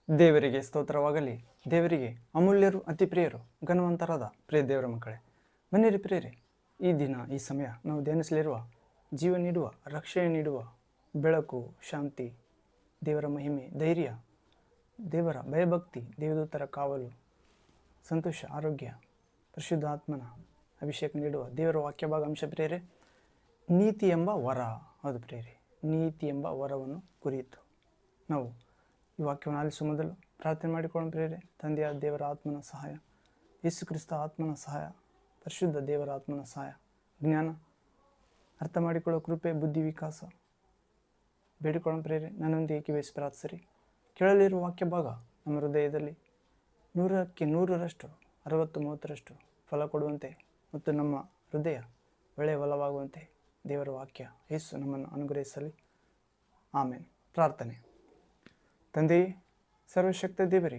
ದೇವರಿಗೆ ಸ್ತೋತ್ರವಾಗಲಿ. ದೇವರಿಗೆ ಅಮೂಲ್ಯರು, ಅತಿ ಪ್ರಿಯರು, ಘನವಂತರಾದ ಪ್ರಿಯ ದೇವರ ಮಕ್ಕಳೇ, ಬನ್ನಿರಿ ಪ್ರಿಯರೇ, ಈ ದಿನ ಈ ಸಮಯ ನಾವು ಧ್ಯಾನಿಸಲಿರುವ ಜೀವ ನೀಡುವ, ರಕ್ಷಣೆ ನೀಡುವ, ಬೆಳಕು, ಶಾಂತಿ, ದೇವರ ಮಹಿಮೆ, ಧೈರ್ಯ, ದೇವರ ಭಯಭಕ್ತಿ, ದೇವದೂತರ ಕಾವಲು, ಸಂತೋಷ, ಆರೋಗ್ಯ, ಪರಿಶುದ್ಧ ಆತ್ಮನ ಅಭಿಷೇಕ ನೀಡುವ ದೇವರ ವಾಕ್ಯ ಭಾಗ ಅಂಶ ಪ್ರಿಯರೇ, ನೀತಿ ಎಂಬ ವರ. ಹೌದು ಪ್ರಿಯರೇ, ನೀತಿ ಎಂಬ ವರವನ್ನು ಕುರಿತು ನಾವು ಈ ವಾಕ್ಯವನ್ನು ಆಲಿಸುವ ಮೊದಲು ಪ್ರಾರ್ಥನೆ ಮಾಡಿಕೊಳ್ಳೋಣ ಪ್ರಿಯರೇ. ತಂದೆಯ ದೇವರ ಆತ್ಮನ ಸಹಾಯ, ಯೇಸು ಕ್ರಿಸ್ತ ಆತ್ಮನ ಸಹಾಯ, ಪರಿಶುದ್ಧ ದೇವರ ಆತ್ಮನ ಸಹಾಯ, ಜ್ಞಾನ, ಅರ್ಥ ಮಾಡಿಕೊಳ್ಳೋ ಕೃಪೆ, ಬುದ್ಧಿ ವಿಕಾಸ ಬೇಡಿಕೊಳ್ಳೋಣ ಪ್ರಿಯರೇ. ನನ್ನೊಂದಿಗೆ ಕಿವಿಸಿ ಪ್ರಾರ್ಥಿಸಿರಿ. ಕೇಳಲಿರುವ ವಾಕ್ಯ ಭಾಗ ನಮ್ಮ ಹೃದಯದಲ್ಲಿ 100ಕ್ಕೆ 100ರಷ್ಟು 60-30ರಷ್ಟು ಫಲ ಕೊಡುವಂತೆ ಮತ್ತು ನಮ್ಮ ಹೃದಯ ಒಳ್ಳೆಯ ಫಲವಾಗುವಂತೆ ದೇವರ ವಾಕ್ಯ ಯೇಸು ನಮ್ಮನ್ನು ಅನುಗ್ರಹಿಸಲಿ. ಆಮೇನ್. ಪ್ರಾರ್ಥನೆ. ತಂದೆಯೇ, ಸರ್ವಶಕ್ತ ದೇವರೇ,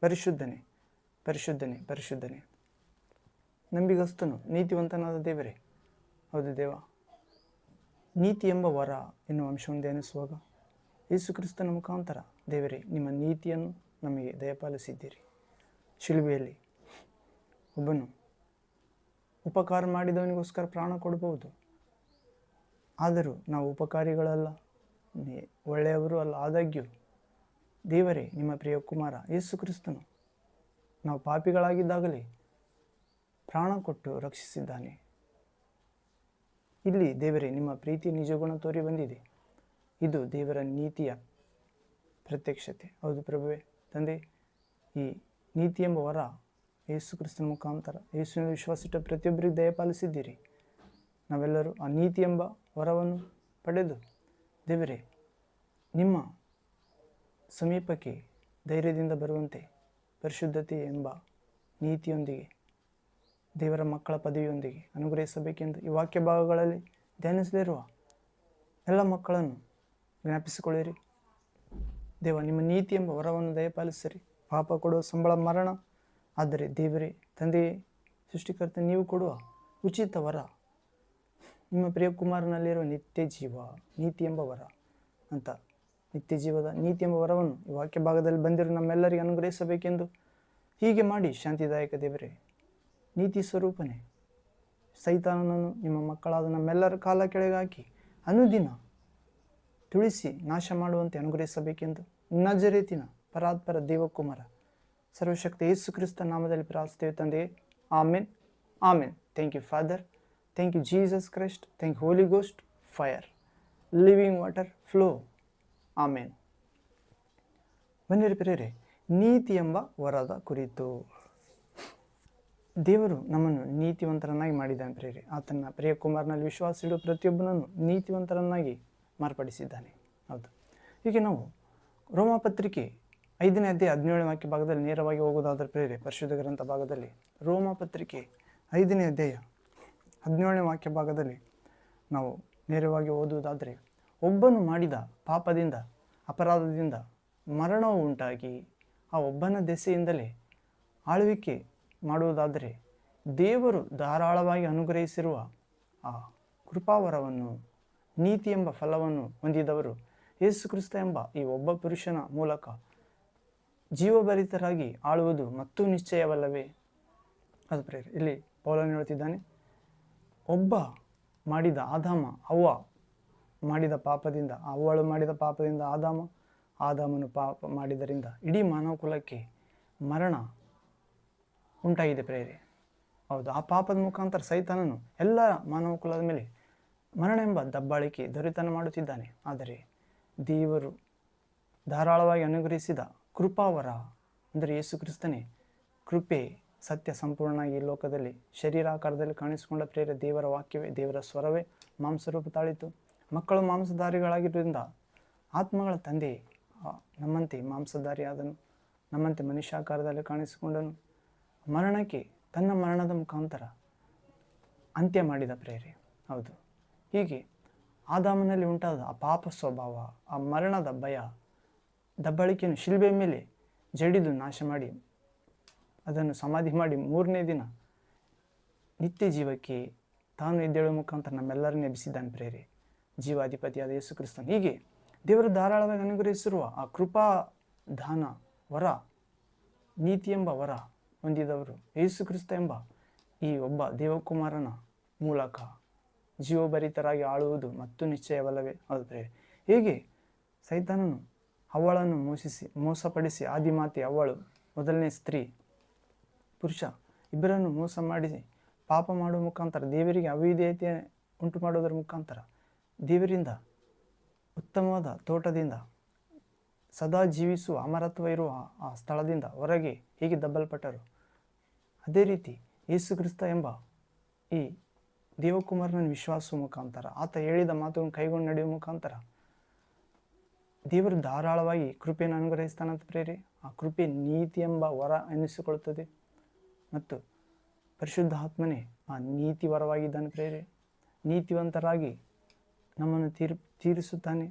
ಪರಿಶುದ್ಧನೇ, ಪರಿಶುದ್ಧನೇ, ಪರಿಶುದ್ಧನೇ, ನಂಬಿಗಸ್ತನು, ನೀತಿವಂತನಾದ ದೇವರೇ. ಹೌದು ದೇವ, ನೀತಿ ಎಂಬ ವರ ಎನ್ನುವ ಅಂಶವನ್ನು ಧ್ಯಾನಿಸುವಾಗ ಯೇಸು ಕ್ರಿಸ್ತನ ಮುಖಾಂತರ ದೇವರೇ ನಿಮ್ಮ ನೀತಿಯನ್ನು ನಮಗೆ ದಯಪಾಲಿಸಿದ್ದೀರಿ. ಶಿಲುಬೆಯಲ್ಲಿ ಒಬ್ಬನು ಉಪಕಾರ ಮಾಡಿದವನಿಗೋಸ್ಕರ ಪ್ರಾಣ ಕೊಡಬಹುದು, ಆದರೂ ನಾವು ಉಪಕಾರಿಗಳಲ್ಲ, ಒಳ್ಳೆಯವರು ಅಲ್ಲ. ಆದಾಗ್ಯೂ ದೇವರೇ, ನಿಮ್ಮ ಪ್ರಿಯ ಕುಮಾರ ಯೇಸು ಕ್ರಿಸ್ತನು ನಾವು ಪಾಪಿಗಳಾಗಿದ್ದಾಗಲೇ ಪ್ರಾಣ ಕೊಟ್ಟು ರಕ್ಷಿಸಿದ್ದಾನೆ. ಇಲ್ಲಿ ದೇವರೇ ನಿಮ್ಮ ಪ್ರೀತಿ ನಿಜಗುಣ ತೋರಿ ಬಂದಿದೆ. ಇದು ದೇವರ ನೀತಿಯ ಪ್ರತ್ಯಕ್ಷತೆ. ಹೌದು ಪ್ರಭುವೇ, ತಂದೆ, ಈ ನೀತಿ ಎಂಬ ವರ ಯೇಸು ಕ್ರಿಸ್ತನ ಮುಖಾಂತರ ಯೇಸುವಿನ ವಿಶ್ವಾಸಿಟ್ಟ ಪ್ರತಿಯೊಬ್ಬರಿಗೆ ದಯಪಾಲಿಸಿದ್ದೀರಿ. ನಾವೆಲ್ಲರೂ ಆ ನೀತಿ ಎಂಬ ವರವನ್ನು ಪಡೆದು ದೇವರೇ ನಿಮ್ಮ ಸಮೀಪಕ್ಕೆ ಧೈರ್ಯದಿಂದ ಬರುವಂತೆ ಪರಿಶುದ್ಧತೆ ಎಂಬ ನೀತಿಯೊಂದಿಗೆ ದೇವರ ಮಕ್ಕಳ ಪದವಿಯೊಂದಿಗೆ ಅನುಗ್ರಹಿಸಬೇಕೆಂದು ಈ ವಾಕ್ಯ ಭಾಗಗಳಲ್ಲಿ ಧ್ಯಾನಿಸಲಿರುವ ಎಲ್ಲ ಮಕ್ಕಳನ್ನು ಜ್ಞಾಪಿಸಿಕೊಳ್ಳಿರಿ. ದೇವ, ನಿಮ್ಮ ನೀತಿ ಎಂಬ ವರವನ್ನು ದಯಪಾಲಿಸಿರಿ. ಪಾಪ ಕೊಡುವ ಸಂಬಳ ಮರಣ, ಆದರೆ ದೇವರೇ ತಂದೆಯೇ ಸೃಷ್ಟಿಕರ್ತ ನೀವು ಕೊಡುವ ಉಚಿತ ವರ ನಿಮ್ಮ ಪ್ರಿಯ ಕುಮಾರನಲ್ಲಿರುವ ನಿತ್ಯ ಜೀವ, ನೀತಿ ಎಂಬ ವರ ಅಂತ ನಿತ್ಯ ಜೀವದ ನೀತಿ ಎಂಬ ವರವನ್ನು ಈ ವಾಕ್ಯ ಭಾಗದಲ್ಲಿ ಬಂದಿರೋ ನಮ್ಮೆಲ್ಲರಿಗೆ ಅನುಗ್ರಹಿಸಬೇಕೆಂದು ಹೀಗೆ ಮಾಡಿ ಶಾಂತಿದಾಯಕ ದೇವರೇ, ನೀತಿ ಸ್ವರೂಪನೇ, ಸೈತಾನನನ್ನು ನಿಮ್ಮ ಮಕ್ಕಳಾದ ನಮ್ಮೆಲ್ಲರ ಕಾಲ ಕೆಳಗೆ ಹಾಕಿ ಅನುದಿನ ತುಳಿಸಿ ನಾಶ ಮಾಡುವಂತೆ ಅನುಗ್ರಹಿಸಬೇಕೆಂದು ನಜರೇತಿನ ಪರಾತ್ಪರ ದೇವಕುಮಾರ ಸರ್ವಶಕ್ತ ಯೇಸು ಕ್ರಿಸ್ತ ನಾಮದಲ್ಲಿ ಪ್ರಾರ್ಥಿಸ್ತೇವೆ ತಂದೆಯೇ. Amen, amen. Thank you Father, thank you Jesus Christ, thank you Holy Ghost, fire, living water, flow. Amen. ಬನ್ನಿರಿ ಪ್ರಿಯರೇ, ನೀತಿ ಎಂಬ ವರದ ಕುರಿತು. ದೇವರು ನಮ್ಮನ್ನು ನೀತಿವಂತರನ್ನಾಗಿ ಮಾಡಿದ್ದಾನೆ ಪ್ರಿಯರೇ. ಆತನ ಪ್ರಿಯ ಕುಮಾರನಲ್ಲಿ ವಿಶ್ವಾಸ ಇಡುವ ಪ್ರತಿಯೊಬ್ಬನನ್ನು ನೀತಿವಂತರನ್ನಾಗಿ ಮಾರ್ಪಡಿಸಿದ್ದಾನೆ. ಹೌದು. ಹೀಗೆ ನಾವು ರೋಮಪತ್ರಿಕೆ 5ನೇ ಅಧ್ಯಾಯ 17ನೇ ವಾಕ್ಯ ಭಾಗದಲ್ಲಿ ನೇರವಾಗಿ ಹೋಗೋದಾದರೆ ಪ್ರಿಯರೇ, ಪರಿಶುದ್ಧ ಗ್ರಂಥ ಭಾಗದಲ್ಲಿ ರೋಮಪತ್ರಿಕೆ 5ನೇ ಅಧ್ಯಾಯ 17ನೇ ವಾಕ್ಯ ಭಾಗದಲ್ಲಿ ನಾವು ನೇರವಾಗಿ ಓದುವುದಾದರೆ, ಒಬ್ಬನು ಮಾಡಿದ ಪಾಪದಿಂದ, ಅಪರಾಧದಿಂದ ಮರಣವು ಉಂಟಾಗಿ ಆ ಒಬ್ಬನ ದೆಸೆಯಿಂದಲೇ ಆಳ್ವಿಕೆ ಮಾಡುವುದಾದರೆ, ದೇವರು ಧಾರಾಳವಾಗಿ ಅನುಗ್ರಹಿಸಿರುವ ಆ ಕೃಪಾವರವನ್ನು, ನೀತಿ ಎಂಬ ಫಲವನ್ನು ಹೊಂದಿದವರು ಯೇಸು ಕ್ರಿಸ್ತ ಎಂಬ ಈ ಒಬ್ಬ ಪುರುಷನ ಮೂಲಕ ಜೀವಭರಿತರಾಗಿ ಆಳುವುದು ಮತ್ತೂ ನಿಶ್ಚಯವಲ್ಲವೇ? ಅದು ಪ್ರೇರೆ, ಇಲ್ಲಿ ಪೌಲನು ಹೇಳುತ್ತಿದ್ದಾನೆ, ಒಬ್ಬ ಮಾಡಿದ ಆದಾಮ, ಅವ್ವ ಮಾಡಿದ ಪಾಪದಿಂದ, ಅವಳು ಮಾಡಿದ ಪಾಪದಿಂದ ಆದಾಮನು ಪಾಪ ಮಾಡಿದರಿಂದ ಇಡೀ ಮಾನವ ಕುಲಕ್ಕೆ ಮರಣ ಉಂಟಾಗಿದೆ ಪ್ರೇರೆ. ಹೌದು, ಆ ಪಾಪದ ಮುಖಾಂತರ ಸೈತಾನನು ಎಲ್ಲ ಮಾನವ ಕುಲದ ಮೇಲೆ ಮರಣ ಎಂಬ ದಬ್ಬಾಳಿಕೆ ದೊರೆತನ ಮಾಡುತ್ತಿದ್ದಾನೆ. ಆದರೆ ದೇವರು ಧಾರಾಳವಾಗಿ ಅನುಗ್ರಹಿಸಿದ ಕೃಪಾವರ ಅಂದರೆ ಯೇಸು ಕ್ರಿಸ್ತನೇ ಕೃಪೆ, ಸತ್ಯ ಸಂಪೂರ್ಣವಾಗಿ ಈ ಲೋಕದಲ್ಲಿ ಶರೀರಾಕಾರದಲ್ಲಿ ಕಾಣಿಸಿಕೊಂಡ ಪ್ರೇರೆ. ದೇವರ ವಾಕ್ಯವೇ, ದೇವರ ಸ್ವರವೇ ಮಾಂಸರೂಪ ತಾಳಿತು. ಮಕ್ಕಳು ಮಾಂಸಧಾರಿಗಳಾಗಿದ್ದರಿಂದ ಆತ್ಮಗಳ ತಂದೆ ನಮ್ಮಂತೆ ಮಾಂಸಧಾರಿ ಆದನು, ನಮ್ಮಂತೆ ಮನುಷ್ಯಾಕಾರದಲ್ಲಿ ಕಾಣಿಸಿಕೊಂಡನು. ಮರಣಕ್ಕೆ ತನ್ನ ಮರಣದ ಮುಖಾಂತರ ಅಂತ್ಯ ಮಾಡಿದ ಪ್ರೇರೆ. ಹೌದು, ಹೀಗೆ ಆದಾಮನಲ್ಲಿ ಉಂಟಾದ ಆ ಪಾಪ ಸ್ವಭಾವ, ಆ ಮರಣದ ಭಯ, ದಬ್ಬಳಿಕೆಯನ್ನು ಶಿಲ್ಬೆ ಮೇಲೆ ಜಡಿದು ನಾಶ ಮಾಡಿ ಅದನ್ನು ಸಮಾಧಿ ಮಾಡಿ 3ನೇ ದಿನ ನಿತ್ಯ ಜೀವಕ್ಕೆ ತಾನು ಎದ್ದೇಳುವ ಮುಖಾಂತರ ನಮ್ಮೆಲ್ಲರನ್ನೇ ಎಬ್ಬಿಸಿದ್ದಾನೆ ಪ್ರೇರೆ, ಜೀವಾಧಿಪತಿಯಾದ ಯೇಸು ಕ್ರಿಸ್ತನು. ಹೀಗೆ ದೇವರು ಧಾರಾಳವಾಗಿ ಅನುಗ್ರಹಿಸಿರುವ ಆ ಕೃಪಾ ದಾನ ವರ, ನೀತಿ ಎಂಬ ವರ ಹೊಂದಿದವರು ಯೇಸು ಕ್ರಿಸ್ತ ಎಂಬ ಈ ಒಬ್ಬ ದೇವಕುಮಾರನ ಮೂಲಕ ಜೀವಭರಿತರಾಗಿ ಆಳುವುದು ಮತ್ತು ನಿಶ್ಚಯವಲ್ಲವೇ? ಹೌದು ಪ್ರಿಯರೇ. ಹೀಗೆ ಸೈತಾನನು ಅವಳನ್ನು ಮೋಸಪಡಿಸಿ, ಆದಿಮಾತೆ ಅವಳು, ಮೊದಲನೇ ಸ್ತ್ರೀ ಪುರುಷ ಇಬ್ಬರನ್ನು ಮೋಸ ಮಾಡಿಸಿ ಪಾಪ ಮಾಡುವ ಮುಖಾಂತರ, ದೇವರಿಗೆ ಅವಿಧೇಯತೆ ಉಂಟು ಮಾಡುವುದರ ಮುಖಾಂತರ, ದೇವರಿಂದ ಉತ್ತಮವಾದ ತೋಟದಿಂದ, ಸದಾ ಜೀವಿಸುವ ಅಮರತ್ವ ಇರುವ ಆ ಸ್ಥಳದಿಂದ ಹೊರಗೆ ಹೇಗೆ ದಬ್ಬಲ್ಪಟ್ಟರು, ಅದೇ ರೀತಿ ಯೇಸು ಕ್ರಿಸ್ತ ಎಂಬ ಈ ದೇವಕುಮಾರನ ವಿಶ್ವಾಸುವ ಮುಖಾಂತರ, ಆತ ಹೇಳಿದ ಮಾತುಗಳನ್ನು ಕೈಗೊಂಡು ನಡೆಯುವ ಮುಖಾಂತರ ದೇವರು ಧಾರಾಳವಾಗಿ ಕೃಪೆಯನ್ನು ಅನುಗ್ರಹಿಸ್ತಾನಂತ ಪ್ರೇರೆ. ಆ ಕೃಪೆ ನೀತಿ ಎಂಬ ವರ ಎನಿಸಿಕೊಳ್ಳುತ್ತದೆ ಮತ್ತು ಪರಿಶುದ್ಧ ಆತ್ಮನೇ ಆ ನೀತಿ ವರವಾಗಿದ್ದಾನೆ ಪ್ರೇರೆ. ನೀತಿವಂತರಾಗಿ ನಮ್ಮನ್ನು ತೀರಿಸುತ್ತಾನೆ,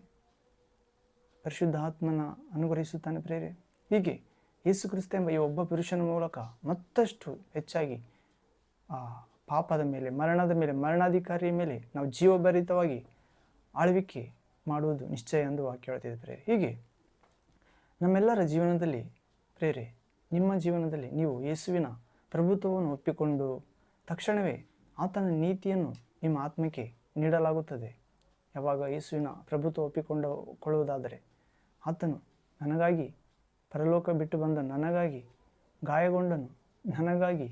ಪರಿಶುದ್ಧ ಆತ್ಮನ ಅನುಗ್ರಹಿಸುತ್ತಾನೆ ಪ್ರೇರೆ. ಹೀಗೆ ಯೇಸು ಕ್ರಿಸ್ತ ಎಂಬ ಈ ಒಬ್ಬ ಪುರುಷನ ಮೂಲಕ ಮತ್ತಷ್ಟು ಹೆಚ್ಚಾಗಿ ಆ ಪಾಪದ ಮೇಲೆ, ಮರಣದ ಮೇಲೆ, ಮರಣಾಧಿಕಾರಿಯ ಮೇಲೆ ನಾವು ಜೀವಭರಿತವಾಗಿ ಆಳ್ವಿಕೆ ಮಾಡುವುದು ನಿಶ್ಚಯ ಎಂದು ವಾಕ್ಯ ಹೇಳ್ತಿದೆ ಪ್ರೇರೆ. ಹೀಗೆ ನಮ್ಮೆಲ್ಲರ ಜೀವನದಲ್ಲಿ ಪ್ರೇರೆ, ನಿಮ್ಮ ಜೀವನದಲ್ಲಿ ನೀವು ಯೇಸುವಿನ ಪ್ರಭುತ್ವವನ್ನು ಒಪ್ಪಿಕೊಂಡು ತಕ್ಷಣವೇ ಆತನ ನೀತಿಯನ್ನು ನಿಮ್ಮ ಆತ್ಮಕ್ಕೆ ನೀಡಲಾಗುತ್ತದೆ. ಯಾವಾಗ ಯೇಸುವಿನ ಪ್ರಭುತ್ವ ಒಪ್ಪಿಕೊಳ್ಳುವುದಾದರೆ, ಆತನು ನನಗಾಗಿ ಪರಲೋಕ ಬಿಟ್ಟು ಬಂದ, ನನಗಾಗಿ ಗಾಯಗೊಂಡನು, ನನಗಾಗಿ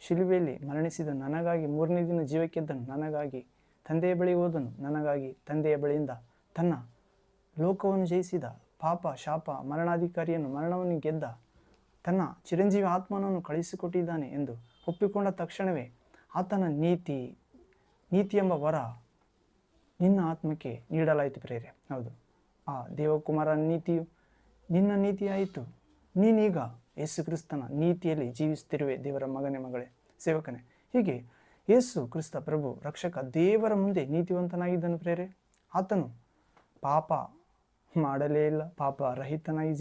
ಶಿಲುಬೆಯಲ್ಲಿ ಮರಣಿಸಿದ, ನನಗಾಗಿ ಮೂರನೇ ದಿನ ಜೀವಕ್ಕೆದ್ದನು, ನನಗಾಗಿ ತಂದೆಯ ಬಳಿ ಹೋದನು, ನನಗಾಗಿ ತಂದೆಯ ಬಳಿಯಿಂದ ತನ್ನ ಲೋಕವನ್ನು ಜಯಿಸಿದ, ಪಾಪ ಶಾಪ ಮರಣವನ್ನು ಗೆದ್ದ ತನ್ನ ಚಿರಂಜೀವಿ ಆತ್ಮನನ್ನು ಕಳಿಸಿಕೊಟ್ಟಿದ್ದಾನೆ ಎಂದು ಒಪ್ಪಿಕೊಂಡ ತಕ್ಷಣವೇ ಆತನ ನೀತಿ ಎಂಬ ವರ ನಿನ್ನ ಆತ್ಮಕ್ಕೆ ನೀಡಲಾಯಿತು ಪ್ರೇರೆ. ಹೌದು, ಆ ದೇವಕುಮಾರನ ನೀತಿಯು ನಿನ್ನ ನೀತಿಯಾಯಿತು. ನೀನೀಗ ಯೇಸು ಕ್ರಿಸ್ತನ ನೀತಿಯಲ್ಲಿ ಜೀವಿಸುತ್ತಿರುವೆ ದೇವರ ಮಗನೇ, ಮಗಳೇ, ಸೇವಕನೇ. ಹೀಗೆ ಯೇಸು ಕ್ರಿಸ್ತ ಪ್ರಭು ರಕ್ಷಕ ದೇವರ ಮುಂದೆ ನೀತಿವಂತನಾಗಿದ್ದನು ಪ್ರೇರೆ. ಆತನು ಪಾಪ ಮಾಡಲೇ ಇಲ್ಲ, ಪಾಪ ರಹಿತನಾಗಿ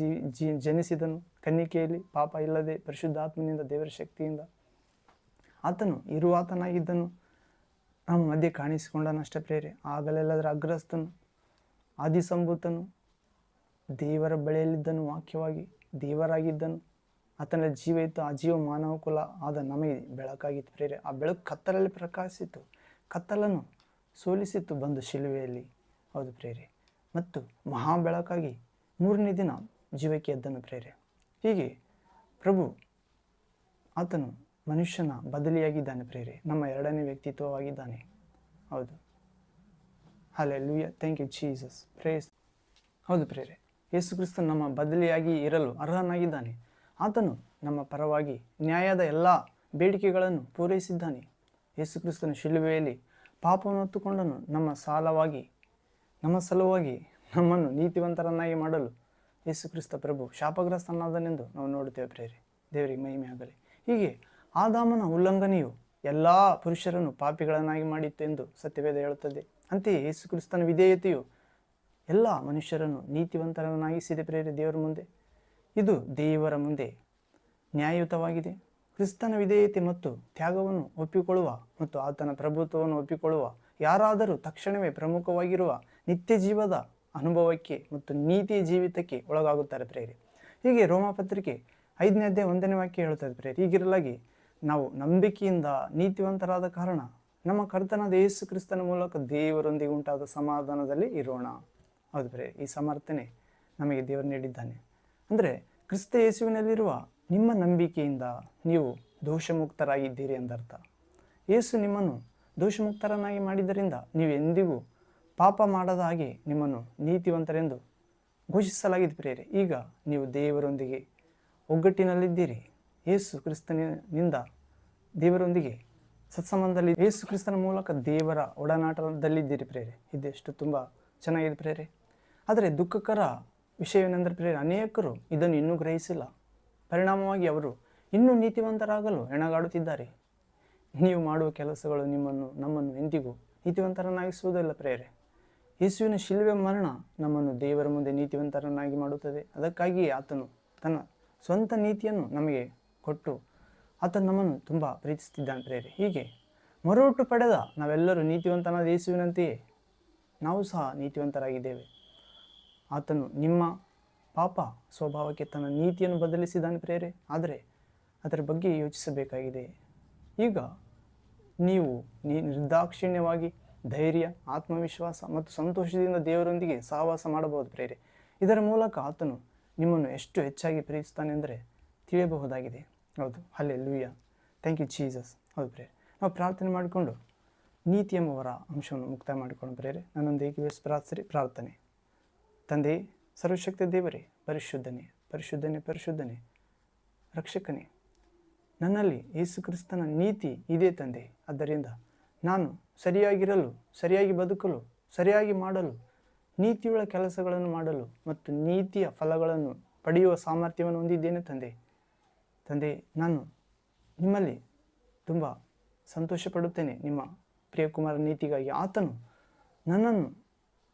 ಜನಿಸಿದನು ಕನ್ನಿಕೆಯಲ್ಲಿ, ಪಾಪ ಇಲ್ಲದೆ ಪರಿಶುದ್ಧಾತ್ಮನಿಂದ ದೇವರ ಶಕ್ತಿಯಿಂದ ಆತನು ಇರುವಾತನಾಗಿದ್ದನು, ನಮ್ಮ ಮಧ್ಯೆ ಕಾಣಿಸಿಕೊಂಡನಷ್ಟೇ ಪ್ರೇರೆ. ಆಗಲೆಲ್ಲದರ ಅಗ್ರಸ್ತನು, ಆದಿಸಂಭೂತನು, ದೇವರ ಬಳಿಯಲ್ಲಿದ್ದನು, ವಾಕ್ಯವಾಗಿ ದೇವರಾಗಿದ್ದನು, ಆತನ ಜೀವ ಇತ್ತು, ಆ ಜೀವ ಮಾನವ ಕುಲ ಆದ ನಮಗೆ ಬೆಳಕಾಗಿತ್ತು ಪ್ರೇರೆ. ಆ ಬೆಳಕು ಕತ್ತಲಲ್ಲಿ ಪ್ರಕಾಶಿಸಿತು, ಕತ್ತಲನ್ನು ಸೋಲಿಸಿತ್ತು ಬಂದು ಶಿಲುವೆಯಲ್ಲಿ. ಹೌದು ಪ್ರೇರೆ. ಮತ್ತು ಮಹಾ ಬೆಳಕಾಗಿ ಮೂರನೇ ದಿನ ಜೀವಕ್ಕೆ ಎದ್ದನು ಪ್ರೇರೆ. ಹೀಗೆ ಪ್ರಭು ಆತನು ಮನುಷ್ಯನ ಬದಲಿಯಾಗಿದ್ದಾನೆ ಪ್ರೇರೆ, ನಮ್ಮ ಎರಡನೇ ವ್ಯಕ್ತಿತ್ವವಾಗಿದ್ದಾನೆ. ಹೌದು, hallelujah, thank you Jesus, praise. ಹೌದು ಪ್ರೇರೆ, ಯೇಸು ಕ್ರಿಸ್ತನು ನಮ್ಮ ಬದಲಿಯಾಗಿ ಇರಲು ಅರ್ಹನಾಗಿದ್ದಾನೆ. ಆತನು ನಮ್ಮ ಪರವಾಗಿ ನ್ಯಾಯದ ಎಲ್ಲ ಬೇಡಿಕೆಗಳನ್ನು ಪೂರೈಸಿದ್ದಾನೆ. ಯೇಸು ಕ್ರಿಸ್ತನು ಶಿಲುಬೆಯಲ್ಲಿ ಪಾಪವನ್ನು ಹೊತ್ತುಕೊಂಡನು ನಮ್ಮ ಸಲುವಾಗಿ ನಮ್ಮನ್ನು ನೀತಿವಂತರನ್ನಾಗಿ ಮಾಡಲು ಯೇಸು ಕ್ರಿಸ್ತ ಪ್ರಭು ಶಾಪಗ್ರಸ್ತನಾದನೆಂದು ನಾವು ನೋಡುತ್ತೇವೆ ಪ್ರೇರೆ. ದೇವರಿಗೆ ಮಹಿಮೆ ಆಗಲಿ. ಹೀಗೆ ಆದಾಮನ ಉಲ್ಲಂಘನೆಯು ಎಲ್ಲ ಪುರುಷರನ್ನು ಪಾಪಿಗಳನ್ನಾಗಿ ಮಾಡಿತ್ತು ಎಂದು ಸತ್ಯವೇದ ಹೇಳುತ್ತದೆ. ಅಂತೆಯೇ ಯೇಸು ಕ್ರಿಸ್ತನ ವಿಧೇಯತೆಯು ಎಲ್ಲ ಮನುಷ್ಯರನ್ನು ನೀತಿವಂತರನ್ನಾಗಿಸಿದೆ ಪ್ರೇರೆ ದೇವರ ಮುಂದೆ. ಇದು ದೇವರ ಮುಂದೆ ನ್ಯಾಯಯುತವಾಗಿದೆ. ಕ್ರಿಸ್ತನ ವಿಧೇಯತೆ ಮತ್ತು ತ್ಯಾಗವನ್ನು ಒಪ್ಪಿಕೊಳ್ಳುವ ಮತ್ತು ಆತನ ಪ್ರಭುತ್ವವನ್ನು ಒಪ್ಪಿಕೊಳ್ಳುವ ಯಾರಾದರೂ ತಕ್ಷಣವೇ ಪ್ರಮುಖವಾಗಿರುವ ನಿತ್ಯ ಜೀವದ ಅನುಭವಕ್ಕೆ ಮತ್ತು ನೀತಿಯ ಜೀವಿತಕ್ಕೆ ಒಳಗಾಗುತ್ತಾರೆ ಪ್ರೇರೆ. ಹೀಗೆ ರೋಮಪತ್ರಿಕೆ 5ನೇ ಅಧ್ಯಾಯ 1ನೇ ವಾಕ್ಯ ಹೇಳುತ್ತದೆ ಪ್ರೇರೆ. ಹೀಗಿರಲಾಗಿ ನಾವು ನಂಬಿಕೆಯಿಂದ ನೀತಿವಂತರಾದ ಕಾರಣ ನಮ್ಮ ಕರ್ತನಾದ ಯೇಸು ಕ್ರಿಸ್ತನ ಮೂಲಕ ದೇವರೊಂದಿಗೆ ಉಂಟಾದ ಸಮಾಧಾನದಲ್ಲಿ ಇರೋಣ. ಹೌದು ಪ್ರೇರೆ, ಈ ಸಮರ್ಥನೆ ನಮಗೆ ದೇವರು ನೀಡಿದ್ದಾನೆ. ಅಂದರೆ ಕ್ರಿಸ್ತ ಯೇಸುವಿನಲ್ಲಿರುವ ನಿಮ್ಮ ನಂಬಿಕೆಯಿಂದ ನೀವು ದೋಷಮುಕ್ತರಾಗಿದ್ದೀರಿ ಎಂದರ್ಥ. ಯೇಸು ನಿಮ್ಮನ್ನು ದೋಷಮುಕ್ತರನ್ನಾಗಿ ಮಾಡಿದ್ದರಿಂದ ನೀವು ಎಂದಿಗೂ ಪಾಪ ಮಾಡದ ಹಾಗೆ ನಿಮ್ಮನ್ನು ನೀತಿವಂತರೆಂದು ಘೋಷಿಸಲಾಗಿದೆ ಪ್ರೇರೆ. ಈಗ ನೀವು ದೇವರೊಂದಿಗೆ ಒಗ್ಗಟ್ಟಿನಲ್ಲಿದ್ದೀರಿ. ಯೇಸು ಕ್ರಿಸ್ತನಿಂದ ದೇವರೊಂದಿಗೆ ಸತ್ಸಂಬಂಧದಲ್ಲಿ, ಯೇಸು ಕ್ರಿಸ್ತನ ಮೂಲಕ ದೇವರ ಒಡನಾಟದಲ್ಲಿದ್ದೀರಿ ಪ್ರೇರೆ. ಇದೆಷ್ಟು ತುಂಬ ಚೆನ್ನಾಗಿದೆ ಪ್ರೇರೆ. ಆದರೆ ದುಃಖಕರ ವಿಷಯವೇನೆಂದರೆ ಪ್ರೇರೆ, ಅನೇಕರು ಇದನ್ನು ಇನ್ನೂ ಗ್ರಹಿಸಿಲ್ಲ. ಪರಿಣಾಮವಾಗಿ ಅವರು ಇನ್ನೂ ನೀತಿವಂತರಾಗಲು ಹೆಣಗಾಡುತ್ತಿದ್ದಾರೆ. ನೀವು ಮಾಡುವ ಕೆಲಸಗಳು ನಮ್ಮನ್ನು ಎಂದಿಗೂ ನೀತಿವಂತರನ್ನಾಗಿಸುವುದಿಲ್ಲ ಪ್ರೇರೆ. ಯೇಸುವಿನ ಶಿಲುಬೆ ಮರಣ ನಮ್ಮನ್ನು ದೇವರ ಮುಂದೆ ನೀತಿವಂತರನ್ನಾಗಿ ಮಾಡುತ್ತದೆ. ಅದಕ್ಕಾಗಿ ಆತನು ತನ್ನ ಸ್ವಂತ ನೀತಿಯನ್ನು ನಮಗೆ ಕೊಟ್ಟು ಆತನು ನಮ್ಮನ್ನು ತುಂಬ ಪ್ರೀತಿಸುತ್ತಿದ್ದಾನೆ ಪ್ರೇರೆ. ಹೀಗೆ ಮರುಹುಟ್ಟು ಪಡೆದ ನಾವೆಲ್ಲರೂ ನೀತಿವಂತನಾದ ಯೇಸುವಿನಂತೆಯೇ ನಾವು ಸಹ ನೀತಿವಂತರಾಗಿದ್ದೇವೆ. ಆತನು ನಿಮ್ಮ ಪಾಪ ಸ್ವಭಾವಕ್ಕೆ ತನ್ನ ನೀತಿಯನ್ನು ಬದಲಿಸಿದ್ದಾನೆ ಪ್ರಿಯರೇ. ಆದರೆ ಅದರ ಬಗ್ಗೆ ಯೋಚಿಸಬೇಕಾಗಿದೆ. ಈಗ ನೀವು ನಿರ್ದಾಕ್ಷಿಣ್ಯವಾಗಿ ಧೈರ್ಯ, ಆತ್ಮವಿಶ್ವಾಸ ಮತ್ತು ಸಂತೋಷದಿಂದ ದೇವರೊಂದಿಗೆ ಸಹವಾಸ ಮಾಡಬಹುದು ಪ್ರಿಯರೇ. ಇದರ ಮೂಲಕ ಆತನು ನಿಮ್ಮನ್ನು ಎಷ್ಟು ಹೆಚ್ಚಾಗಿ ಪ್ರೀತಿಸ್ತಾನೆ ಅಂದರೆ ತಿಳಿಯಬಹುದಾಗಿದೆ. ಹೌದು, ಹಲ್ಲೆಲೂಯ, ಥ್ಯಾಂಕ್ ಯು ಜೀಸಸ್. ಹೌದು ಪ್ರಿಯರೇ, ನಾವು ಪ್ರಾರ್ಥನೆ ಮಾಡಿಕೊಂಡು ನೀತಿ ಎಂಬವರ ಅಂಶವನ್ನು ಮುಕ್ತಾಯ ಮಾಡಿಕೊಂಡು ಪ್ರಿಯರೇ, ನನ್ನೊಂದಿಗೆ ಪ್ರಾರ್ಥಿಸಿರಿ. ಪ್ರಾರ್ಥನೆ. ತಂದೆ, ಸರ್ವಶಕ್ತಿ ದೇವರೇ, ಪರಿಶುದ್ಧನೇ ಪರಿಶುದ್ಧನೇ ಪರಿಶುದ್ಧನೇ, ರಕ್ಷಕನೇ, ನನ್ನಲ್ಲಿ ಯೇಸು ಕ್ರಿಸ್ತನ ನೀತಿ ಇದೆ ತಂದೆ. ಆದ್ದರಿಂದ ನಾನು ಸರಿಯಾಗಿರಲು, ಸರಿಯಾಗಿ ಬದುಕಲು, ಸರಿಯಾಗಿ ಮಾಡಲು, ನೀತಿಯುಳ್ಳ ಕೆಲಸಗಳನ್ನು ಮಾಡಲು ಮತ್ತು ನೀತಿಯ ಫಲಗಳನ್ನು ಪಡೆಯುವ ಸಾಮರ್ಥ್ಯವನ್ನು ಹೊಂದಿದ್ದೇನೆ ತಂದೆ. ತಂದೆ, ನಾನು ನಿಮ್ಮಲ್ಲಿ ತುಂಬ ಸಂತೋಷಪಡುತ್ತೇನೆ ನಿಮ್ಮ ಪ್ರಿಯಕುಮಾರ ನೀತಿಗಾಗಿ. ಆತನು ನನ್ನನ್ನು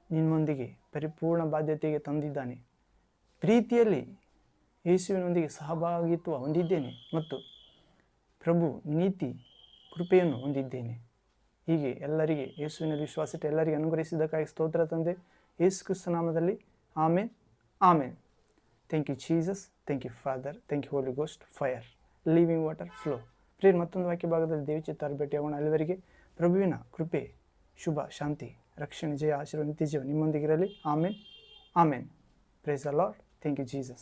ನಿಮ್ಮೊಂದಿಗೆ ಪರಿಪೂರ್ಣ ಬಾಧ್ಯತೆಗೆ ತಂದಿದ್ದಾನೆ. ಪ್ರೀತಿಯಲ್ಲಿ ಯೇಸುವಿನೊಂದಿಗೆ ಸಹಭಾಗಿತ್ವ ಹೊಂದಿದ್ದೇನೆ ಮತ್ತು ಪ್ರಭು ನೀತಿ ಕೃಪೆಯನ್ನು ಹೊಂದಿದ್ದೇನೆ. ಹೀಗೆ ಎಲ್ಲರಿಗೆ ಯೇಸುವಿನಲ್ಲಿ ವಿಶ್ವಾಸಿಟ್ಟು ಎಲ್ಲರಿಗೆ ಅನುಗ್ರಹಿಸಿದ್ದಕ್ಕಾಗಿ ಸ್ತೋತ್ರ ತಂದೆ, ಯೇಸು ಕ್ರಿಸ್ತ ನಾಮದಲ್ಲಿ. Amen, amen. Thank you Jesus, thank you Father, thank you Holy Ghost, fire, living water, flow. ಪ್ರಿಯರ್, ಮತ್ತೊಂದು ವಾಕ್ಯ ಭಾಗದಲ್ಲಿ ದೇವಚಿತ್ತಾರು ಭೇಟಿಯಾಗೋಣ. ಅಲ್ಲಿವರೆಗೆ ಪ್ರಭುವಿನ ಕೃಪೆ, ಶುಭ, ಶಾಂತಿ, ರಕ್ಷಣೆ, ಜಯ, ಆಶೀರ್ವಾದ, ನಿತ್ಯ ಜೀವ ನಿಮ್ಮೊಂದಿಗಿರಲಿ. Amen, amen. Praise the Lord. Thank you Jesus.